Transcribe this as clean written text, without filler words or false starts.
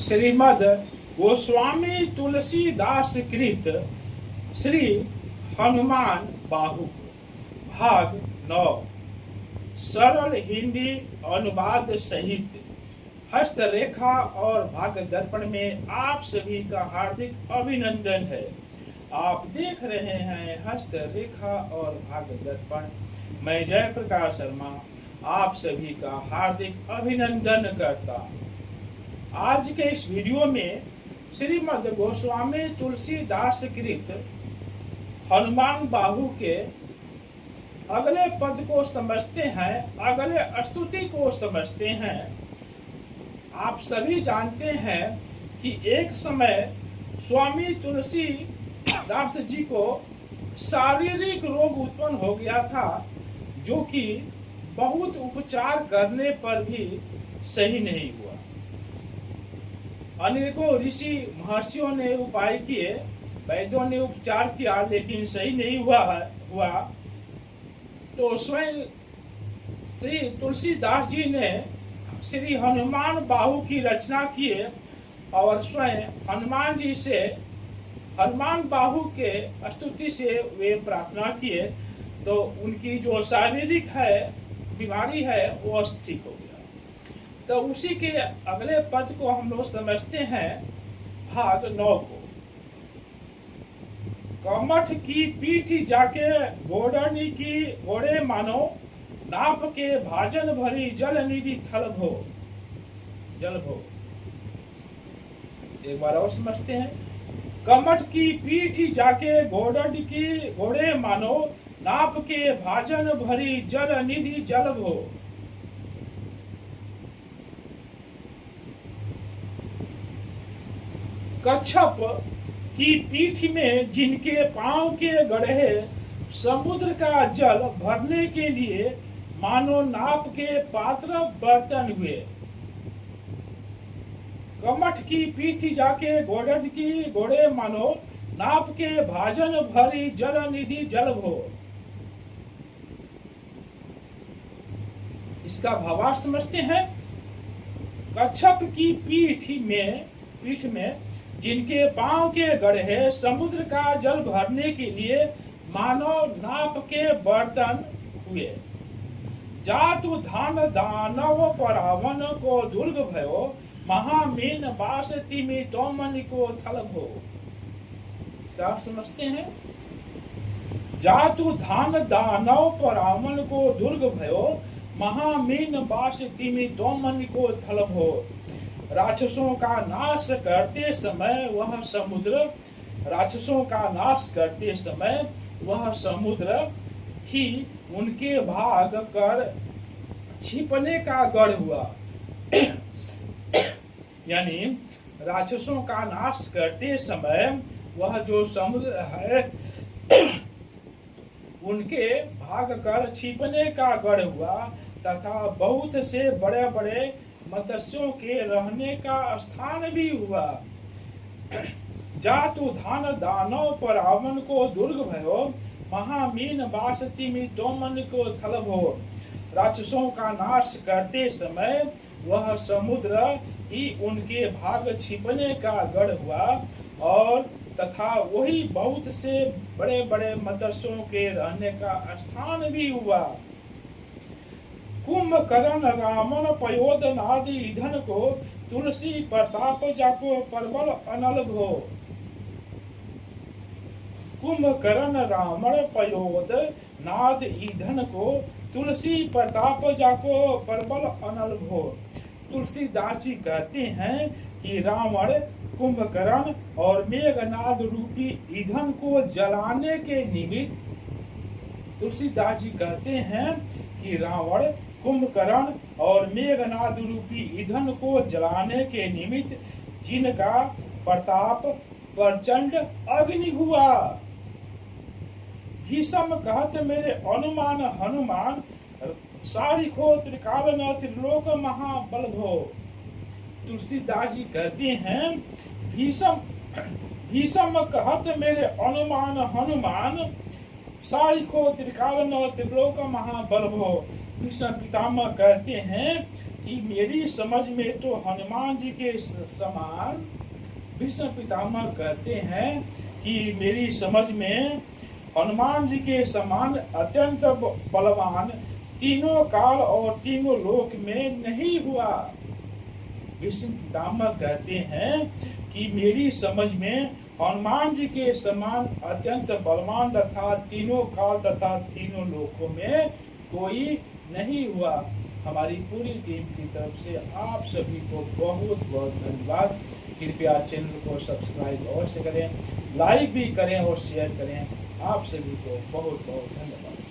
श्रीमद् गोस्वामी तुलसीदास कृत श्री हनुमान बाहु भाग 9 सरल हिंदी अनुवाद सहित हस्तरेखा और भाग दर्पण में आप सभी का हार्दिक अभिनंदन है। आप देख रहे हैं हस्तरेखा और भाग दर्पण। मैं जयप्रकाश शर्मा आप सभी का हार्दिक अभिनंदन करता। आज के इस वीडियो में श्रीमद् गोस्वामी तुलसीदास कृत हनुमान बाहु के अगले पद को समझते हैं, अगले स्तुति को समझते हैं। आप सभी जानते हैं कि एक समय स्वामी तुलसीदास जी को शारीरिक रोग उत्पन्न हो गया था, जो कि बहुत उपचार करने पर भी सही नहीं हुआ। अनेकों ऋषि महर्षियों ने उपाय किए, वैद्यों ने उपचार किया, लेकिन सही नहीं हुआ। तो स्वयं श्री तुलसीदास जी ने श्री हनुमान बाहु की रचना किए और स्वयं हनुमान जी से हनुमान बाहु के स्तुति से वे प्रार्थना किए, तो उनकी जो शारीरिक है बीमारी है वो ठीक हो गया। तो उसी के अगले पद को हम लोग समझते हैं, भाग 9 को। कमठ की पीठ जाके घोड़नी की घोड़े मानो, नाप के भाजन भरी जल निधि थल भो जल भो। एक बार और समझते हैं। कमठ की पीठ जाके घोड़नी की घोड़े मानो, नाप के भाजन भरी जल निधि जल भो। कच्छप की पीठ में जिनके पांव के गड्ढे समुद्र का जल भरने के लिए मानो नाप के पात्र बर्तन हुए। कमठ की पीठ जाके घोड़न की घोड़े मानो, नाप के भाजन भरी जल निधि जल भो। इसका भावार्थ समझते हैं। कच्छप की पीठ में जिनके पांव के गड्ढे समुद्र का जल भरने के लिए मानो नाप के बर्तन हुए। जातु धान दानव परावन को दुर्ग भयो, महामीन बास तिमि तोमन को थल भो। इसका समझते हैं। जातु धान दानव परावन को दुर्ग भयो, महामीन बास तिमि तोमन को थल भो। राक्षसों का नाश करते समय वह समुद्र ही उनके भाग कर छिपने का गढ़ हुआ। यानी राक्षसों का नाश करते समय वह जो समुद्र है उनके भाग कर छिपने का गढ़ हुआ, तथा बहुत से बड़े बड़े मत्स्यों के रहने का स्थान भी हुआ। जातु धान दानव परावन को दुर्ग भयो, महामीन बास तिमि तोमन को थल भो। राक्षसों का नाश करते समय वह समुद्र ही उनके भाग छिपने का गढ़ हुआ, और तथा वही बहुत से बड़े बड़े मत्स्यों के रहने का स्थान भी हुआ। कुंभकर्ण रामन पयोद नादि ईधन को, तुलसी प्रताप जाको परबल अनल भो। कुंभकर्ण रावण पयोद नाद ईधन को, तुलसी प्रताप जाको परबल अनल भो। तुलसीदास जी कहते हैं कि रावण कुंभकर्ण और मेघनाद रूपी ईंधन को जलाने के निमित्त, तुलसीदास जी कहते हैं कि रावण कुंभकर्ण और मेघनाद रूपी ईंधन को जलाने के निमित्त जिनका प्रताप प्रचंड अग्नि हुआ। भीषम कहत मेरे अनुमान हनुमान, सारिखो त्रिकाल न त्रिलोक महाबल भो। तुलसीदास जी कहते हैं, भीषम कहत मेरे अनुमान हनुमान, सारिखो त्रिकाल न त्रिलोक महाबल भो। भीष्म पितामह कहते हैं कि मेरी समझ में तो हनुमान जी के समान, भीष्म पितामह कहते हैं कि मेरी समझ में हनुमान जी के समान अत्यंत बलवान तीनों काल और तीनों लोक में नहीं हुआ। भीष्म पितामह कहते हैं कि मेरी समझ में हनुमान जी के समान अत्यंत बलवान तथा तीनों काल तथा तीनों लोकों में कोई नहीं हुआ। हमारी पूरी टीम की तरफ से आप सभी को बहुत बहुत धन्यवाद। कृपया चैनल को सब्सक्राइब अवश्य करें, लाइक भी करें और शेयर करें। आप सभी को बहुत बहुत धन्यवाद।